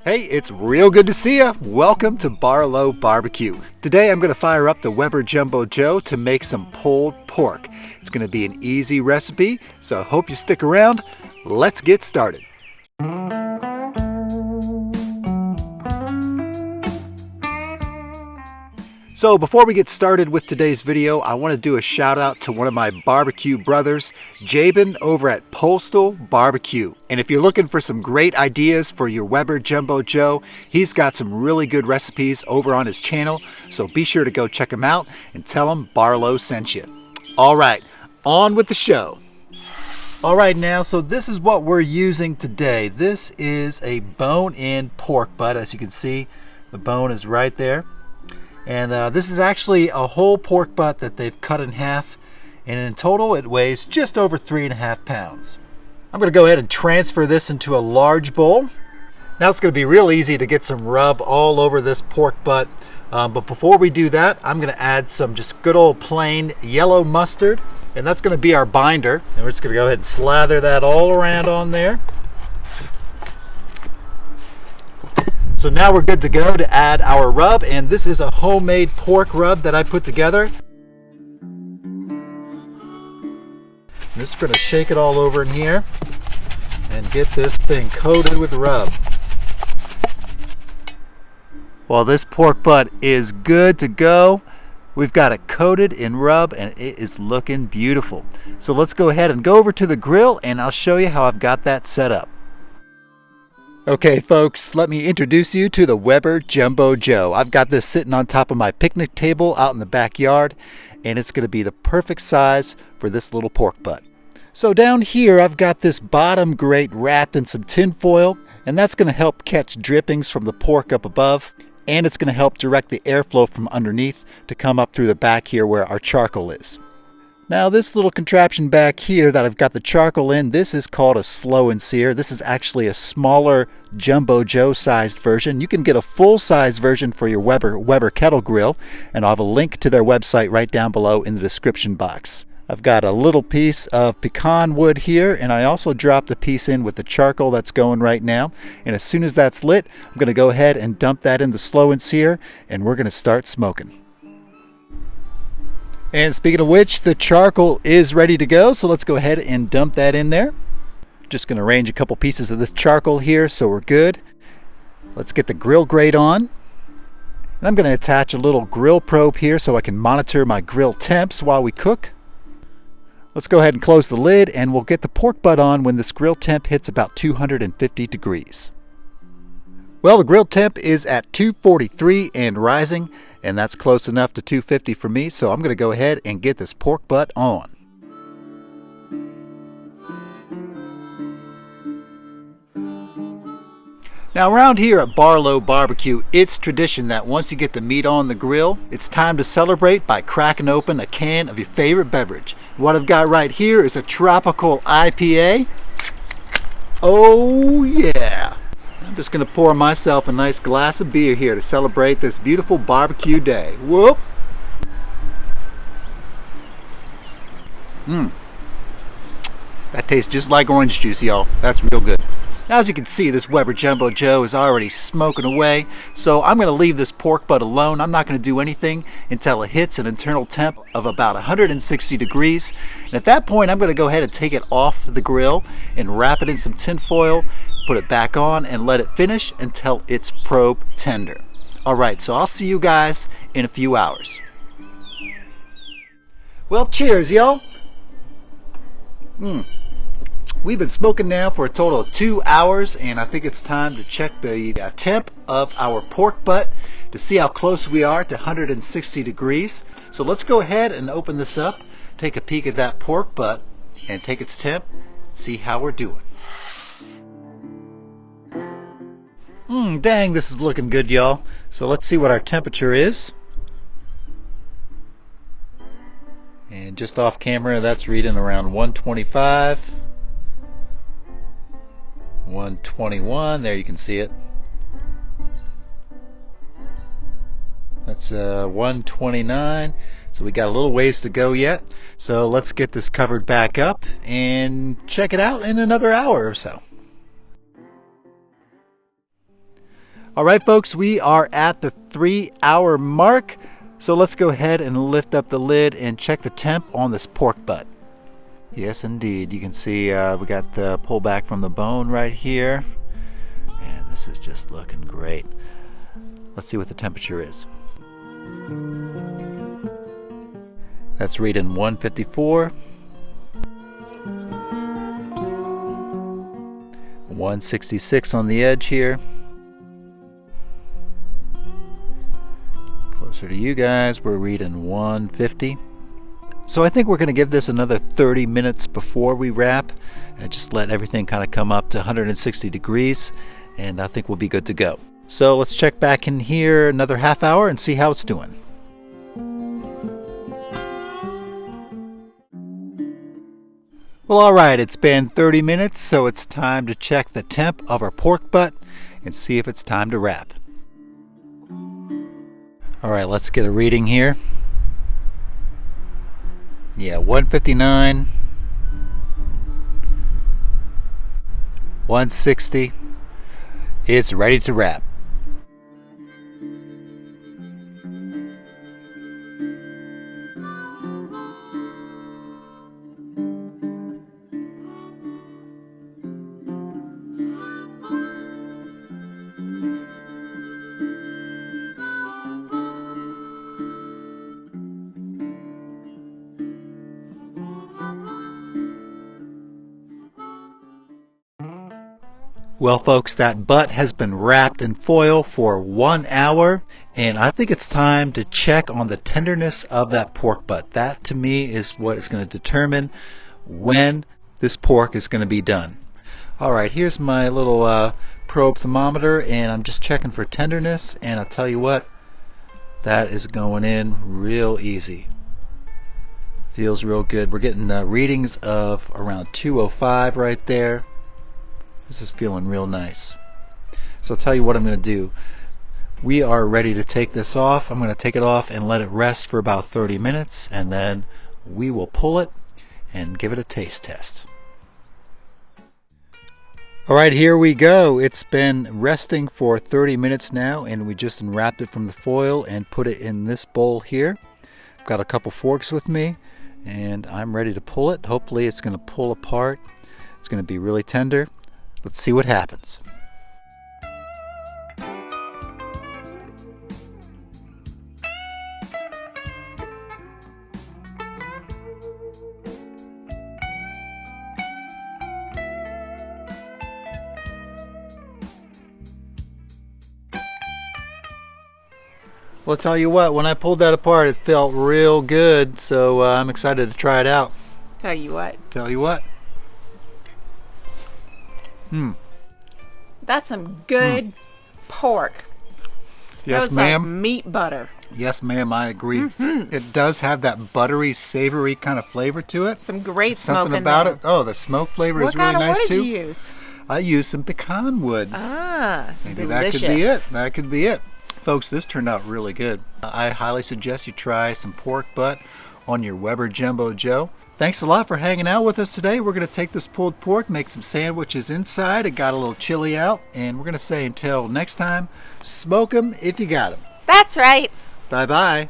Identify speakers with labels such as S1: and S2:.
S1: Hey, it's real good to see ya. Welcome to Barlow BBQ. Today I'm going to fire up the Weber Jumbo Joe to make some pulled pork. It's going to be an easy recipe, so I hope you stick around. Let's get started. So before we get started with today's video, I want to do a shout out to one of my barbecue brothers, Jabin over at Postal BBQ. And if you're looking for some great ideas for your Weber Jumbo Joe, he's got some really good recipes over on his channel. So be sure to go check him out and tell him Barlow sent you. All right, on with the show. All right, now, so this is what we're using today. This is a bone-in pork butt. As you can see, the bone is right there. And this is actually a whole pork butt that they've cut in half, and in total it weighs just over 3.5 pounds. I'm going to go ahead and transfer this into a large bowl. Now it's going to be real easy to get some rub all over this pork butt, but before we do that, I'm going to add some just good old plain yellow mustard, and that's going to be our binder, and we're just going to go ahead and slather that all around on there. So now we're good to go to add our rub, and this is a homemade pork rub that I put together. I'm just going to shake it all over in here and get this thing coated with rub. Well, this pork butt is good to go. We've got it coated in rub and it is looking beautiful. So let's go ahead and go over to the grill and I'll show you how I've got that set up. Okay folks, let me introduce you to the Weber Jumbo Joe. I've got this sitting on top of my picnic table out in the backyard, and it's going to be the perfect size for this little pork butt. So down here I've got this bottom grate wrapped in some tin foil, and that's going to help catch drippings from the pork up above, and it's going to help direct the airflow from underneath to come up through the back here where our charcoal is. Now this little contraption back here that I've got the charcoal in, this is called a slow and sear. This is actually a smaller Jumbo Joe sized version. You can get a full size version for your Weber kettle grill, and I'll have a link to their website right down below in the description box. I've got a little piece of pecan wood here, and I also dropped a piece in with the charcoal that's going right now. And as soon as that's lit, I'm going to go ahead and dump that in the slow and sear, and we're going to start smoking. And speaking of which, the charcoal is ready to go, so let's go ahead and dump that in there. Just going to arrange a couple pieces of this charcoal here so we're good. Let's get the grill grate on. And I'm going to attach a little grill probe here so I can monitor my grill temps while we cook. Let's go ahead and close the lid, and we'll get the pork butt on when this grill temp hits about 250 degrees. Well, the grill temp is at 243 and rising, and that's close enough to 250 for me, so I'm going to go ahead and get this pork butt on. Now around here at Barlow BBQ, it's tradition that once you get the meat on the grill, it's time to celebrate by cracking open a can of your favorite beverage. What I've got right here is a tropical IPA. Oh yeah! I'm just going to pour myself a nice glass of beer here to celebrate this beautiful barbecue day. Whoop! That tastes just like orange juice, y'all. That's real good. Now, as you can see, this Weber Jumbo Joe is already smoking away, so I'm going to leave this pork butt alone. I'm not going to do anything until it hits an internal temp of about 160 degrees. And at that point, I'm going to go ahead and take it off the grill and wrap it in some tin foil, put it back on, and let it finish until it's probe tender. All right, so I'll see you guys in a few hours. Well, cheers, y'all. We've been smoking now for a total of 2 hours, and I think it's time to check the temp of our pork butt to see how close we are to 160 degrees. So let's go ahead and open this up, take a peek at that pork butt, and take its temp, see how we're doing. Dang, this is looking good, y'all. So let's see what our temperature is. And just off camera, that's reading around 125. 121, there you can see it. That's 129, so we got a little ways to go yet. So let's get this covered back up and check it out in another hour or so. All right, folks, we are at the 3-hour mark. So let's go ahead and lift up the lid and check the temp on this pork butt. Yes, indeed. You can see we got the pullback from the bone right here. And this is just looking great. Let's see what the temperature is. That's reading 154. 166 on the edge here. Closer to you guys, we're reading 150. So I think we're going to give this another 30 minutes before we wrap and just let everything kind of come up to 160 degrees, and I think we'll be good to go. So let's check back in here another half hour and see how it's doing. Well, all right, it's been 30 minutes, so it's time to check the temp of our pork butt and see if it's time to wrap. All right, let's get a reading here. Yeah, 159, 160. It's ready to wrap. Well, folks, that butt has been wrapped in foil for 1 hour, and I think it's time to check on the tenderness of that pork butt. That, to me, is what is going to determine when this pork is going to be done. All right, here's my little probe thermometer, and I'm just checking for tenderness, and I'll tell you what, that is going in real easy. Feels real good. We're getting readings of around 205 right there. This is feeling real nice. So I'll tell you what I'm going to do. We are ready to take this off. I'm going to take it off and let it rest for about 30 minutes, and then we will pull it and give it a taste test. All right, here we go. It's been resting for 30 minutes now, and we just unwrapped it from the foil and put it in this bowl here. I've got a couple forks with me, and I'm ready to pull it. Hopefully it's going to pull apart. It's going to be really tender. Let's see what happens. Well, I'll tell you what, when I pulled that apart, it felt real good, so I'm excited to try it out.
S2: Tell you what. That's some good pork.
S1: Yes,
S2: That's
S1: ma'am.
S2: like meat butter.
S1: Yes, ma'am, I agree. It does have that buttery, savory kind of flavor to it.
S2: Some great smoke
S1: Something
S2: in
S1: about
S2: there.
S1: it. Oh, the smoke flavor is really nice
S2: What
S1: too.
S2: did you use?
S1: I used some pecan wood.
S2: Maybe
S1: That could be it. That could be it. Folks, this turned out really good. I highly suggest you try some pork butt on your Weber Jumbo Joe. Thanks a lot for hanging out with us today. We're going to take this pulled pork, make some sandwiches inside. It got a little chilly out, and we're going to say until next time, smoke 'em if you got 'em.
S2: That's right.
S1: Bye-bye.